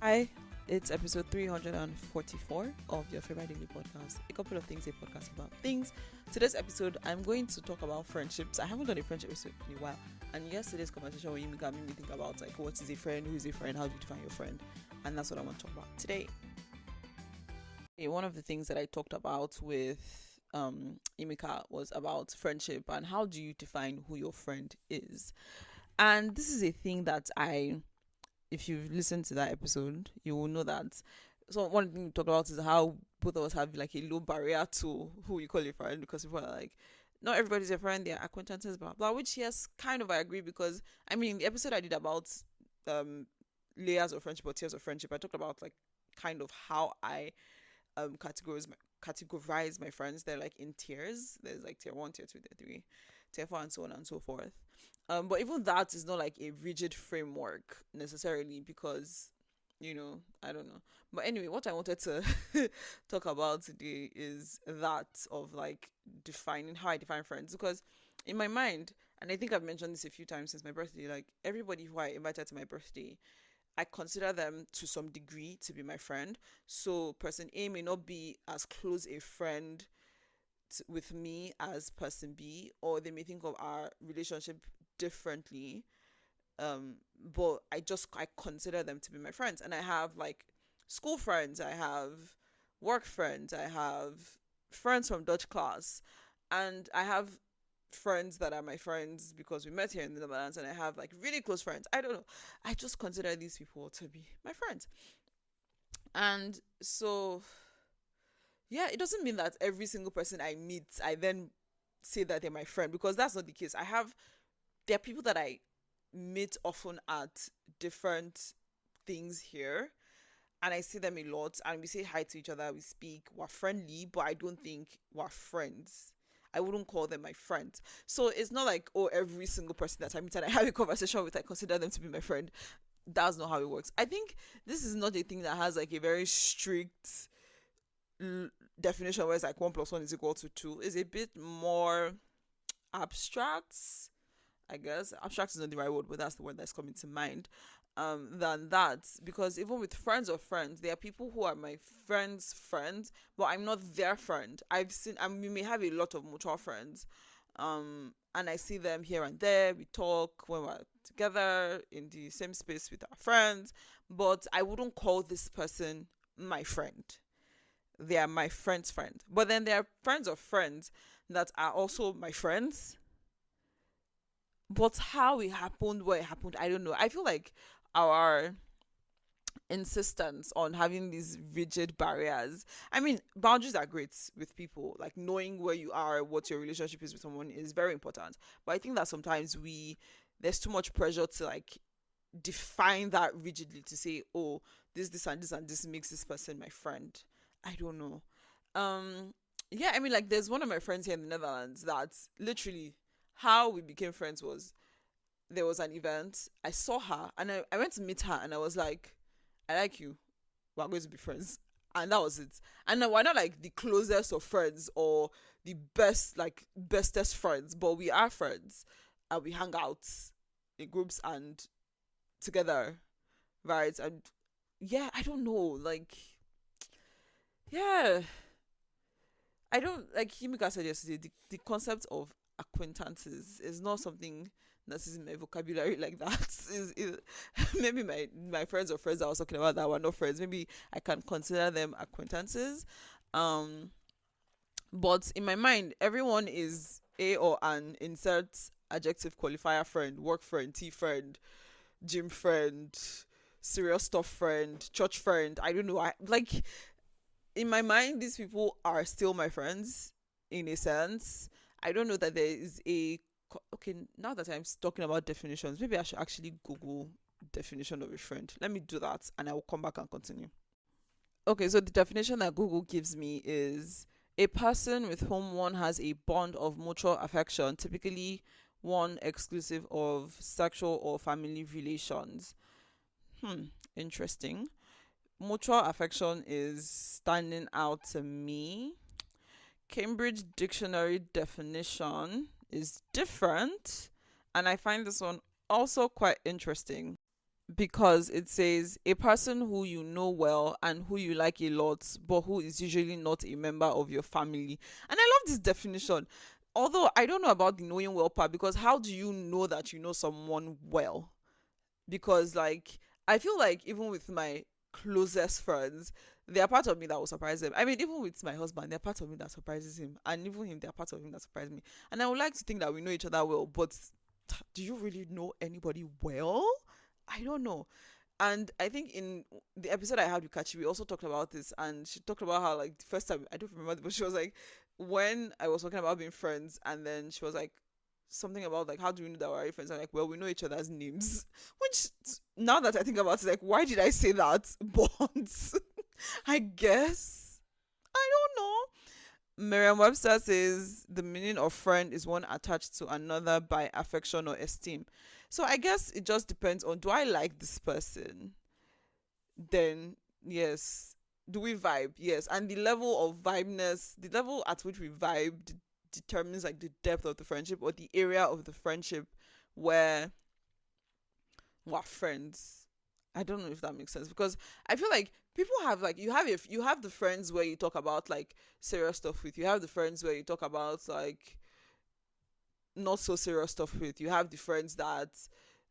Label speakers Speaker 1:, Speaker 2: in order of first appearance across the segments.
Speaker 1: Hi, it's episode 344 of your favorite daily podcast. A couple of things, a podcast about things. Today's episode, I'm going to talk about friendships. I haven't done a friendship episode in a while, and yesterday's conversation with Yimika made me think about like what is a friend, who is a friend, how do you define your friend, and that's what I want to talk about today. Okay, one of the things that I talked about with Yimika was about friendship and how do you define who your friend is, and this is a thing that if you've listened to that episode, you will know that. So one thing we talk about is how both of us have like a low barrier to who you call a friend, because people are like, not everybody's a friend, they're acquaintances, blah blah. Which yes, kind of I agree, because I mean the episode I did about um layers of friendship or tiers of friendship, I talked about like kind of how I categorize my friends. They're like in tiers. There's like tier one, tier two, tier three, tier four, and so on and so forth. But even that is not like a rigid framework necessarily, because I don't know. But anyway, what I wanted to talk about today is that of like defining how I define friends, because in my mind, and I think I've mentioned this a few times since my birthday, like everybody who I invited to my birthday, I consider them to some degree to be my friend. So person A may not be as close a friend with me as person B, or they may think of our relationship differently. But I consider them to be my friends, and I have like school friends, I have work friends, I have friends from Dutch class, and I have friends that are my friends because we met here in the Netherlands, and I have like really close friends. I don't know. I just consider these people to be my friends. And so yeah, it doesn't mean that every single person I meet, I then say that they're my friend, because that's not the case. There are people that I meet often at different things here, and I see them a lot, and we say hi to each other, we speak, we're friendly, but I don't think we're friends. I wouldn't call them my friends. So it's not like, oh, every single person that I meet and I have a conversation with, I consider them to be my friend. That's not how it works. I think this is not a thing that has like a very strict l- definition where it's like one plus one is equal to two. It's a bit more abstract, I guess. Abstract is not the right word, but that's the word that's coming to mind. Than that, because even with friends of friends, there are people who are my friends' friends, but I'm not their friend. We may have a lot of mutual friends, and I see them here and there. We talk when we're together in the same space with our friends, but I wouldn't call this person my friend. They are my friend's friend, but then there are friends of friends that are also my friends, but how it happened, where it happened, I don't know. I feel like our insistence on having these rigid barriers, I mean, boundaries are great with people, like knowing where you are, what your relationship is with someone is very important. But I think that sometimes there's too much pressure to like define that rigidly, to say, oh, this and this and this makes this person my friend. I don't know. um yeah, I mean, like there's one of my friends here in the Netherlands that literally how we became friends was, there was an event. I saw her and I went to meet her, and I was like, I like you. We're going to be friends. And that was it. And we're not like the closest of friends or the best, like bestest friends, but we are friends. And we hang out in groups and together, right? And yeah, I don't know. Like, yeah, I don't, like Himika said yesterday, the concept of acquaintances is not something that is in my vocabulary like that. Maybe my friends or friends I was talking about that were not friends, maybe I can consider them acquaintances. Um, but in my mind, everyone is a or an insert adjective qualifier friend, work friend, tea friend, gym friend, serious stuff friend, church friend. I don't know. I like, in my mind, these people are still my friends in a sense. I don't know that there is a okay. Now that I'm talking about definitions, maybe I should actually Google definition of a friend. Let me do that, and I will come back and continue. Okay, so the definition that Google gives me is a person with whom one has a bond of mutual affection, typically one exclusive of sexual or family relations. Interesting. Mutual affection is standing out to me. Cambridge Dictionary definition is different, and I find this one also quite interesting. because it says a person who you know well and who you like a lot, but who is usually not a member of your family. And I love this definition. Although I don't know about the knowing well part, because how do you know that you know someone well? Because like I feel like even with my closest friends, they are part of me that will surprise them. I mean, even with my husband, they're part of me that surprises him, and even him, they're part of him that surprise me. And I would like to think that we know each other well, but do you really know anybody well? I don't know. And I think in the episode I had with Kachi, we also talked about this, and she talked about how like the first time I don't remember, but she was like, when I was talking about being friends, and then she was like something about like how do we know that we're friends? I'm like, well, we know each other's names. Which now that I think about it, like, why did I say that? But I guess I don't know. Merriam-Webster says the meaning of friend is one attached to another by affection or esteem. So I guess it just depends on, do I like this person? Then yes. Do we vibe? Yes. And the level of vibeness, the level at which we vibe determines like the depth of the friendship or the area of the friendship where we're friends. I don't know if that makes sense, because I feel like people have like, you have, if you have the friends where you talk about like serious stuff with, you have the friends where you talk about like not so serious stuff with, you have the friends that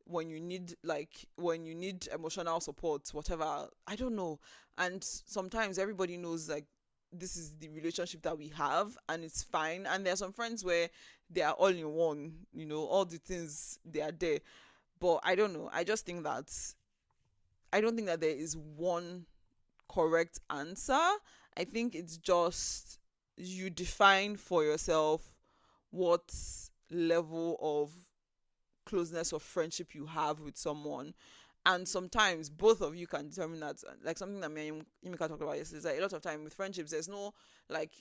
Speaker 1: when you need emotional support, whatever, I don't know. And sometimes everybody knows like this is the relationship that we have and it's fine. And there are some friends where they are all in one, all the things they are there. But I don't know, I just think that I don't think that there is one correct answer. I think it's just you define for yourself what level of closeness or friendship you have with someone. And sometimes both of you can determine that. Like something that me and Yimika talked about yesterday, is that a lot of time with friendships, there's no like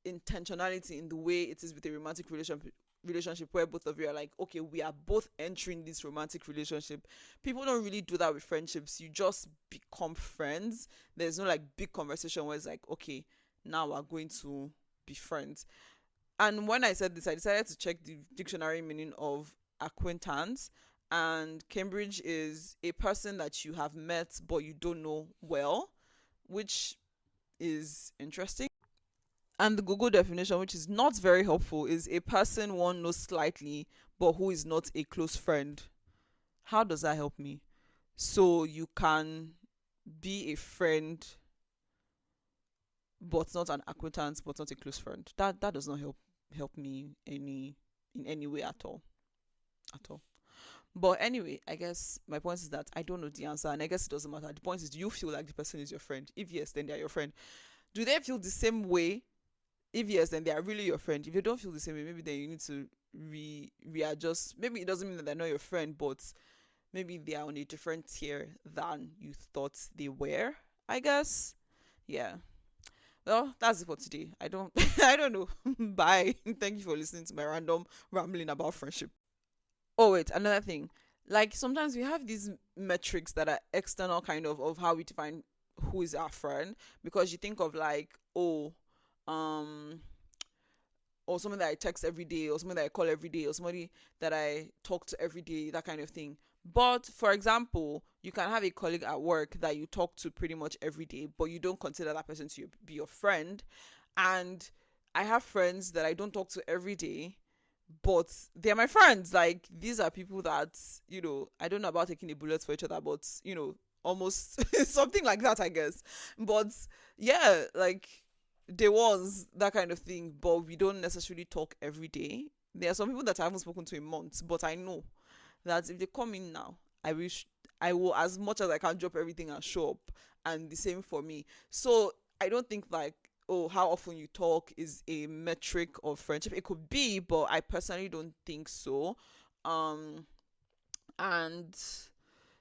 Speaker 1: intentionality in the way it is with a romantic relationship where both of you are like, okay, we are both entering this romantic relationship. People don't really do that with friendships. You just become friends. There's no like big conversation where it's like, okay, now we're going to be friends. And when I said this, I decided to check the dictionary meaning of acquaintance. And Cambridge is a person that you have met but you don't know well, which is interesting. And the Google definition, which is not very helpful, is a person one knows slightly but who is not a close friend. How does that help me? So you can be a friend but not an acquaintance but not a close friend. That does not help me in any way at all. At all. But anyway, I guess my point is that I don't know the answer, and I guess it doesn't matter. The point is, do you feel like the person is your friend? If yes, then they are your friend. Do they feel the same way? If yes, then they are really your friend. If they don't feel the same way, maybe then you need to readjust. Maybe it doesn't mean that they're not your friend, but maybe they are on a different tier than you thought they were. I guess. Yeah. Well, that's it for today. I don't I don't know. Bye. Thank you for listening to my random rambling about friendship. Oh wait, another thing. Like sometimes we have these metrics that are external kind of how we define who is our friend, because you think of like, oh, um or somebody that I text every day, or somebody that I call every day, or somebody that I talk to every day, that kind of thing. But for example, you can have a colleague at work that you talk to pretty much every day, but you don't consider that person to be your friend. And I have friends that I don't talk to every day, but they're my friends. Like these are people that, I don't know about taking the bullets for each other, but almost something like that, I guess. But yeah, like there was that kind of thing, but we don't necessarily talk every day. There are some people that I haven't spoken to in months, but I know that if they come in now, I wish I will, as much as I can, drop everything and show up. And the same for me. So I don't think like, oh, how often you talk is a metric of friendship. It could be, but I personally don't think so. Um and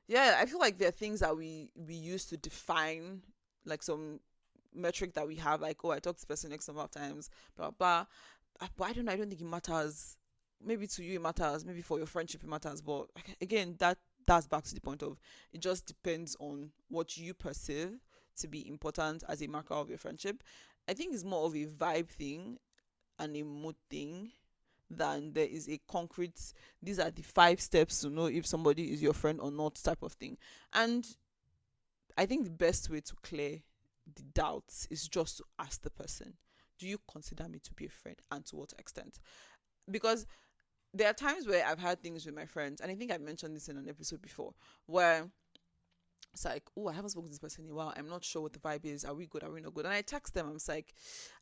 Speaker 1: yeah, I feel like there are things that we use to define like some metric that we have, like, oh, I talk to this person X number of times, blah blah. But I don't know, I don't think it matters. Maybe to you it matters, maybe for your friendship it matters, but again, that's back to the point of, it just depends on what you perceive to be important as a marker of your friendship. I think it's more of a vibe thing and a mood thing than there is a concrete, these are the 5 steps to know if somebody is your friend or not type of thing. And I think the best way to clear the doubts is just to ask the person, do you consider me to be a friend, and to what extent? Because there are times where I've had things with my friends, and I think I mentioned this in an episode before, where it's like, oh, I haven't spoken to this person in a while. I'm not sure what the vibe is. Are we good? Are we not good? And I text them. I'm like,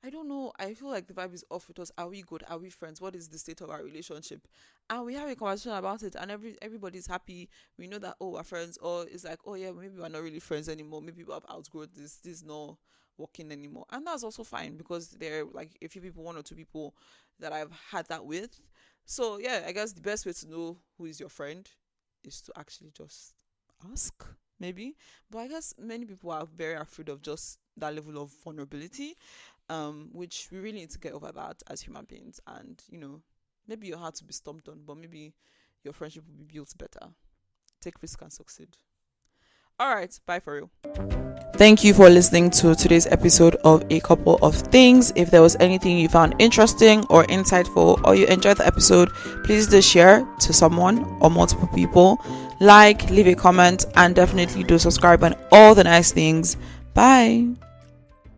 Speaker 1: I don't know. I feel like the vibe is off with us. Are we good? Are we friends? What is the state of our relationship? And we have a conversation about it, and everybody's happy. We know that, oh, we're friends. Or it's like, oh yeah, maybe we're not really friends anymore. Maybe we have outgrown this. This is not working anymore, and that's also fine, because there are like a few people, 1 or 2 people that I've had that with. So yeah, I guess the best way to know who is your friend is to actually just ask, maybe. But I guess many people are very afraid of just that level of vulnerability, which we really need to get over that as human beings. And maybe your heart to be stomped on, but maybe your friendship will be built better. Take risk and succeed. All right, bye for real. Thank you for listening to today's episode of A Couple of Things. If there was anything you found interesting or insightful, or you enjoyed the episode, please do share to someone or multiple people. Like, leave a comment, and definitely do subscribe and all the nice things. Bye.